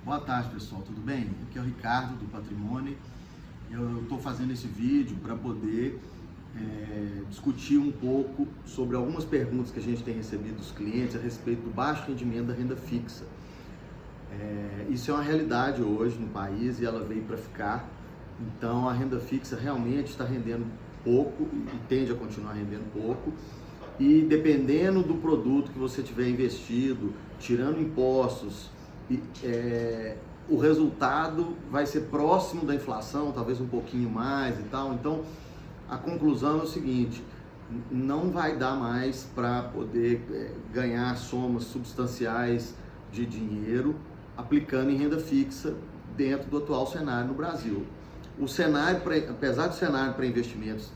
Boa tarde, pessoal, tudo bem? Aqui é o Ricardo do Patrimônio. Eu estou fazendo esse vídeo para poder discutir um pouco sobre algumas perguntas que a gente tem recebido dos clientes a respeito do baixo rendimento da renda fixa. Isso é uma realidade hoje no país e ela veio para ficar. Então a renda fixa realmente está rendendo pouco e tende a continuar rendendo pouco. E dependendo do produto que você tiver investido, tirando impostos, o resultado vai ser próximo da inflação, talvez um pouquinho mais e tal. Então a conclusão é o seguinte: não vai dar mais para poder ganhar somas substanciais de dinheiro aplicando em renda fixa dentro do atual cenário no Brasil. O cenário, apesar do cenário para investimentos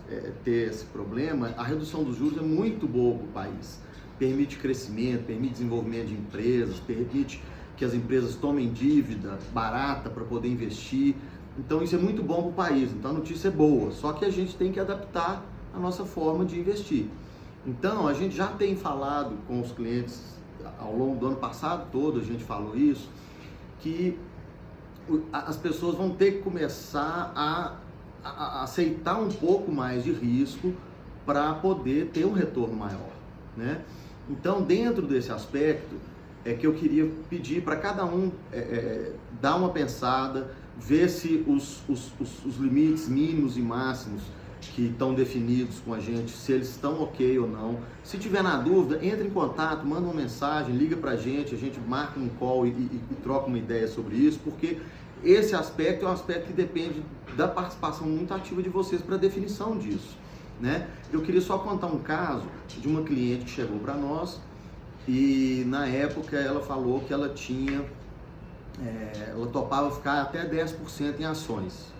ter esse problema, a redução dos juros é muito boa para o país. Permite crescimento, permite desenvolvimento de empresas, permite que as empresas tomem dívida barata para poder investir. Então isso é muito bom para o país, então a notícia é boa, só que a gente tem que adaptar a nossa forma de investir. Então a gente já tem falado com os clientes ao longo do ano passado todo, a gente falou isso, que as pessoas vão ter que começar a aceitar um pouco mais de risco para poder ter um retorno maior, né? Então, dentro desse aspecto, é que eu queria pedir para cada um dar uma pensada, ver se os limites mínimos e máximos que estão definidos com a gente, se eles estão ok ou não. Se tiver na dúvida, entre em contato, manda uma mensagem, liga para a gente marca um call e troca uma ideia sobre isso, porque esse aspecto é um aspecto que depende da participação muito ativa de vocês para a definição disso, né? Eu queria só contar um caso de uma cliente que chegou para nós e na época ela falou que ela tinha, ela topava ficar até 10% em ações,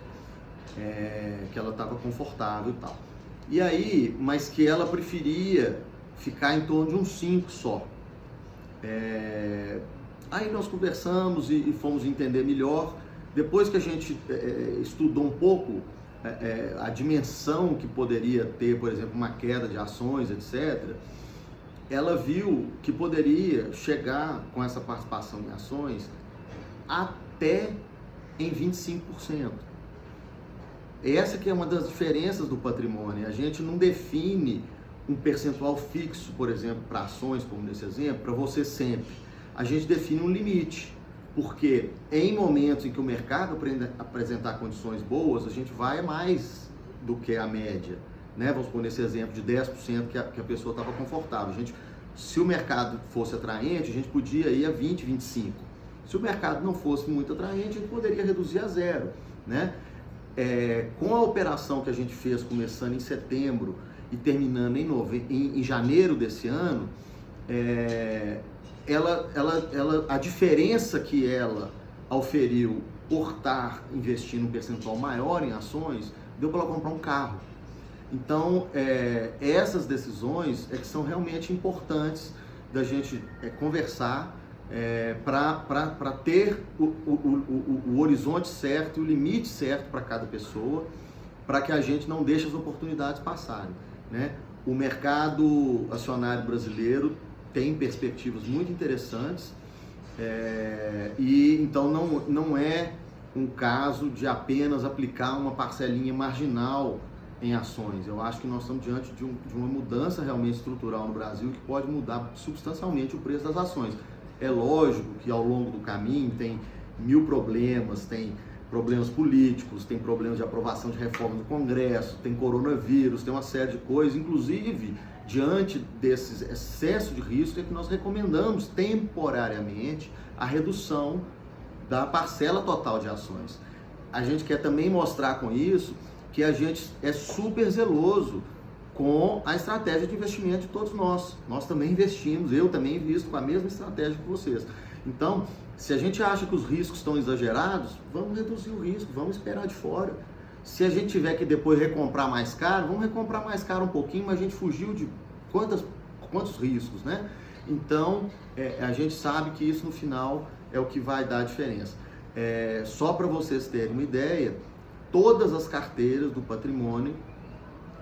que ela estava confortável e tal. E aí, mas que ela preferia ficar em torno de uns 5 só. Aí nós conversamos e fomos entender melhor. Depois que a gente estudou um pouco a dimensão que poderia ter, por exemplo, uma queda de ações, etc., ela viu que poderia chegar com essa participação em ações até em 25%. Essa que é uma das diferenças do patrimônio. A gente não define um percentual fixo, por exemplo, para ações, como nesse exemplo, para você sempre. A gente define um limite, porque em momentos em que o mercado apresentar condições boas, a gente vai mais do que a média, né? Vamos pôr nesse exemplo de 10% que a pessoa estava confortável. Se o mercado fosse atraente, a gente podia ir a 20, 25. Se o mercado não fosse muito atraente, a gente poderia reduzir a 0, né? Com a operação que a gente fez começando em setembro e terminando em janeiro desse ano, a diferença que ela auferiu por estar investindo um percentual maior em ações, deu para ela comprar um carro. Então, essas decisões que são realmente importantes da gente conversar para ter o horizonte certo e o limite certo para cada pessoa, para que a gente não deixe as oportunidades passarem, né? O mercado acionário brasileiro tem perspectivas muito interessantes e então não é um caso de apenas aplicar uma parcelinha marginal em ações. Eu acho que nós estamos diante de uma mudança realmente estrutural no Brasil que pode mudar substancialmente o preço das ações. É lógico que ao longo do caminho tem 1000 problemas, tem problemas políticos, tem problemas de aprovação de reforma do Congresso, tem coronavírus, tem uma série de coisas. Inclusive, diante desses excessos de risco, é que nós recomendamos temporariamente a redução da parcela total de ações. A gente quer também mostrar com isso que a gente é super zeloso com a estratégia de investimento de todos nós. Nós também investimos, eu também invisto com a mesma estratégia que vocês. Então, se a gente acha que os riscos estão exagerados, vamos reduzir o risco, vamos esperar de fora. Se a gente tiver que depois recomprar mais caro, vamos recomprar mais caro um pouquinho, mas a gente fugiu de quantos riscos, né? Então, a gente sabe que isso no final é o que vai dar a diferença. Só para vocês terem uma ideia, todas as carteiras do patrimônio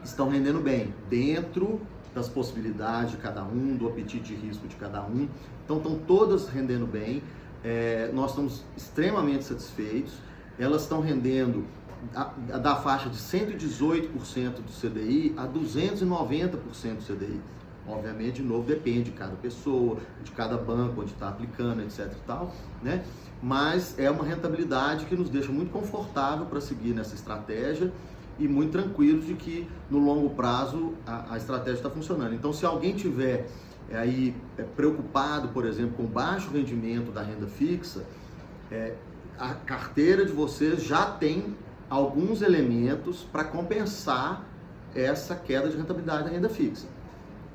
estão rendendo bem, dentro das possibilidades de cada um, do apetite de risco de cada um. Então, estão todas rendendo bem. nós estamos extremamente satisfeitos. Elas estão rendendo da faixa de 118% do CDI a 290% do CDI. Obviamente, de novo, depende de cada pessoa, de cada banco, onde está aplicando, etc e tal, né? Mas é uma rentabilidade que nos deixa muito confortável para seguir nessa estratégia e muito tranquilo de que no longo prazo a estratégia está funcionando. Então, se alguém tiver aí preocupado, por exemplo, com o baixo rendimento da renda fixa, a carteira de vocês já tem alguns elementos para compensar essa queda de rentabilidade da renda fixa.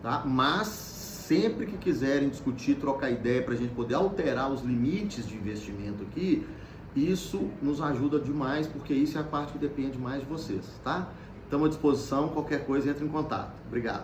Tá? Mas sempre que quiserem discutir, trocar ideia para a gente poder alterar os limites de investimento aqui, isso nos ajuda demais, porque isso é a parte que depende mais de vocês, tá? Estamos à disposição, qualquer coisa entre em contato. Obrigado.